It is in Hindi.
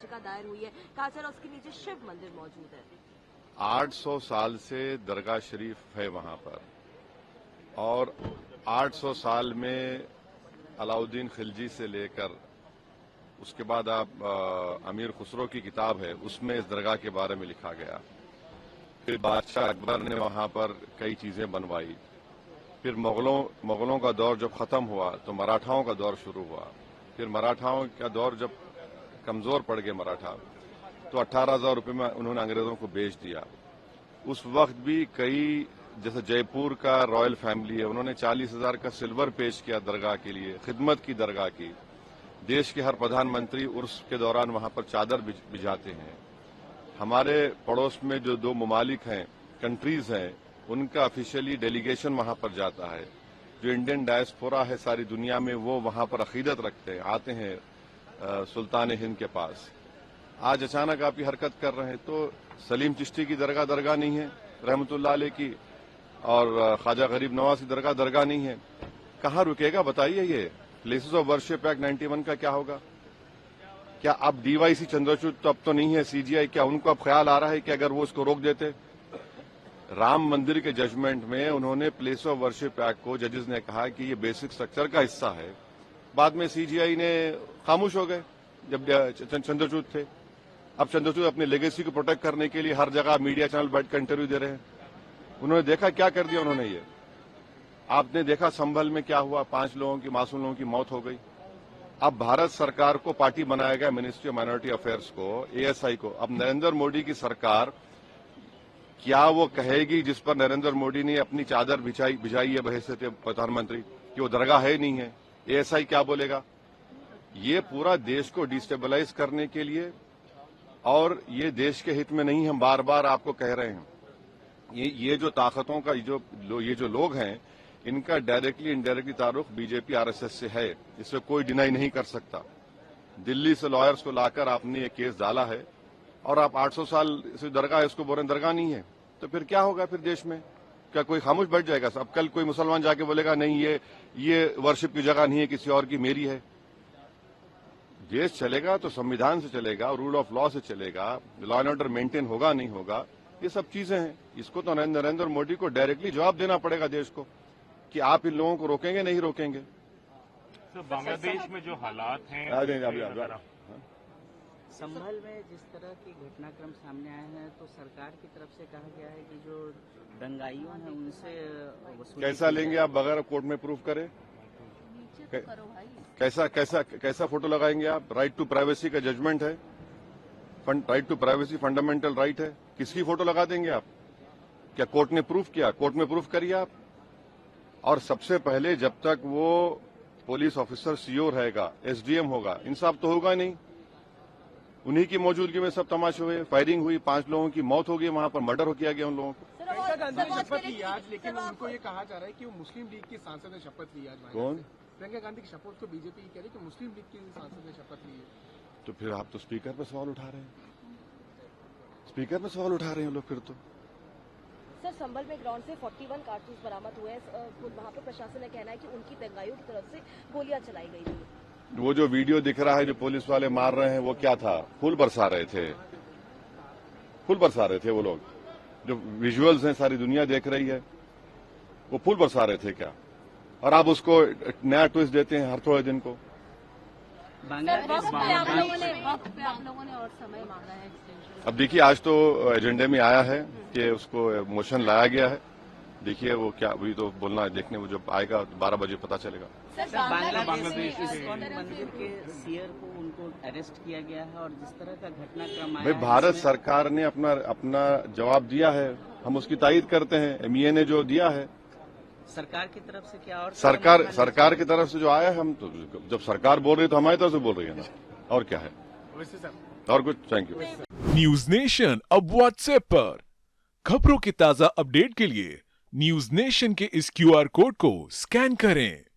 याचिका दायर हुई है, कहा जा रहा है उसके नीचे शिव मंदिर मौजूद है। 800 साल से दरगाह शरीफ है वहां पर, और 800 साल में अलाउद्दीन खिलजी से लेकर उसके बाद आप अमीर खुसरो की किताब है, उसमें इस दरगाह के बारे में लिखा गया। फिर बादशाह अकबर ने वहां पर कई चीजें बनवाई। फिर मुगलों का दौर जब खत्म हुआ तो मराठाओं का दौर शुरू हुआ। फिर मराठाओं का दौर जब कमजोर पड़ गए मराठा, तो 18,000 रुपये में उन्होंने अंग्रेजों को बेच दिया। उस वक्त भी कई, जैसे जयपुर का रॉयल फैमिली है, उन्होंने 40,000 का सिल्वर पेश किया दरगाह के लिए, खिदमत की दरगाह की। देश के हर प्रधानमंत्री उर्स के दौरान वहां पर चादर बिछाते हैं। हमारे पड़ोस में जो 2 ममालिक हैं, कंट्रीज हैं, उनका ऑफिशियली डेलीगेशन वहां पर जाता है। जो इंडियन डायस्पोरा है सारी दुनिया में, वो वहां पर अकीदत रखते हैं, आते हैं सुल्तान हिंद के पास। आज अचानक आप ये हरकत कर रहे हैं, तो सलीम चिश्ती की दरगाह नहीं है रहमतुल्लाह अलैह की, और ख्वाजा गरीब नवाज की दरगाह नहीं है। कहाँ रुकेगा बताइए? ये प्लेसेस ऑफ वर्शिप एक्ट 91 का क्या होगा? क्या अब डीवाईसी चंद्रचूड़ तो अब तो नहीं है, सीजीआई, क्या उनको अब ख्याल आ रहा है कि अगर वो इसको रोक देते? राम मंदिर के जजमेंट में उन्होंने प्लेस ऑफ वर्शिप एक्ट को, जजेस ने कहा कि ये बेसिक स्ट्रक्चर का हिस्सा है। बाद में सीजीआई ने खामोश हो गए जब चंद्रचूड़ थे। अब चंद्रचूड़ अपनी लेगेसी को प्रोटेक्ट करने के लिए हर जगह मीडिया चैनल बैठकर इंटरव्यू दे रहे हैं। उन्होंने देखा क्या कर दिया उन्होंने। ये आपने देखा संभल में क्या हुआ, 5 लोगों की, मासूम लोगों की मौत हो गई। अब भारत सरकार को पार्टी बनाया गया, मिनिस्ट्री ऑफ माइनॉरिटी अफेयर्स को, एएसआई को। अब नरेंद्र मोदी की सरकार, क्या वो कहेगी जिस पर नरेंद्र मोदी ने अपनी चादर बिछाई है बहैसियत प्रधानमंत्री, कि वो दरगाह है नहीं है? एएसआई क्या बोलेगा? ये पूरा देश को डिस्टेबलाइज करने के लिए, और ये देश के हित में नहीं, हम बार बार आपको कह रहे हैं। ये जो ताकतों का ये जो लोग हैं, इनका डायरेक्टली इनडायरेक्टली ताल्लुक बीजेपी आरएसएस से है, इससे कोई डिनाई नहीं कर सकता। दिल्ली से लॉयर्स को लाकर आपने ये केस डाला है, और आप 800 साल से दरगाह है, इसको बोल रहे दरगाह नहीं है। तो फिर क्या होगा फिर देश में? क्या कोई खामोश बैठ जाएगा? अब कल कोई मुसलमान जाके बोलेगा नहीं ये वर्शिप की जगह नहीं है, किसी और की, मेरी है। देश चलेगा तो संविधान से चलेगा, रूल ऑफ लॉ से चलेगा, लॉ एंड ऑर्डर मेंटेन होगा नहीं होगा, ये सब चीजें हैं। इसको तो नरेंद्र मोदी को डायरेक्टली जवाब देना पड़ेगा देश को, कि आप इन लोगों को रोकेंगे नहीं रोकेंगे। तो बांग्लादेश में जो हालात हैं, संभल में जिस तरह की घटनाक्रम सामने आए हैं, तो सरकार की तरफ से कहा गया है कि जो दंगाइयों हैं उनसे वसूली कैसा लेंगे आप बगैर कोर्ट में प्रूफ करे? कैसा फोटो लगाएंगे आप? राइट टू प्राइवेसी का जजमेंट है, right to privacy fundamental right है। किसकी फोटो लगा देंगे आप? क्या कोर्ट ने प्रूफ किया? कोर्ट में प्रूफ करिए आप। और सबसे पहले जब तक वो पुलिस ऑफिसर सीओ रहेगा, एसडीएम होगा, इंसाफ तो होगा नहीं। उन्हीं की मौजूदगी में सब तमाशे हुए, फायरिंग हुई, 5 लोगों की मौत हो गई, वहां पर मर्डर किया गया उन लोगों को। प्रियंका गांधी ने शपथ ली आज, लेकिन उनको ये कहा जा रहा है कि वो मुस्लिम लीग की सांसद ने शपथ ली आज। कौन? प्रियंका गांधी की शपथ को बीजेपी कह रही है कि मुस्लिम लीग की सांसद ने शपथ ली है। तो फिर आप तो स्पीकर पर सवाल उठा रहे हैं, स्पीकर पर सवाल उठा रहे हैं लोग फिर तो। सर, संभल में ग्राउंड से 41 कारतूस बरामद हुए हैं। वहाँ पर प्रशासन का कहना है कि उनकी दंगाइयों की तरफ से गोलियां चलाई गई थी। वो जो वीडियो दिख रहा है जो पुलिस वाले मार रहे हैं, वो क्या था? फूल बरसा रहे थे, फूल बरसा रहे थे वो लोग। जो विजुअल्स हैं सारी दुनिया देख रही है, वो फूल बरसा रहे थे क्या? और आप उसको नया ट्विस्ट देते हैं हर थोड़े दिन को। बांग्लादेश आप लोगों ने और समय मांगा है एक्सटेंशन। अब देखिए, आज तो एजेंडे में आया है कि उसको मोशन लाया गया है। देखिए वो क्या, वही तो बोलना है, देखने वो जब आएगा 12 बजे पता चलेगा। बांग्लादेश के इस्कॉन मंदिर के सीयर को उनको अरेस्ट किया गया है, और जिस तरह का घटनाक्रम आया भाई, भारत सरकार ने अपना जवाब दिया है, हम उसकी तायीद करते हैं। एमईए ने जो दिया है, सरकार की तरफ से क्या, और सरकार की तरफ से जो आया है, हम तो जब सरकार बोल रही है तो हमारी तरफ से बोल रही है ना, और क्या है और कुछ। Thank you. न्यूज नेशन अब व्हाट्सएप पर खबरों की ताजा अपडेट के लिए न्यूज नेशन के इस क्यूआर कोड को स्कैन करें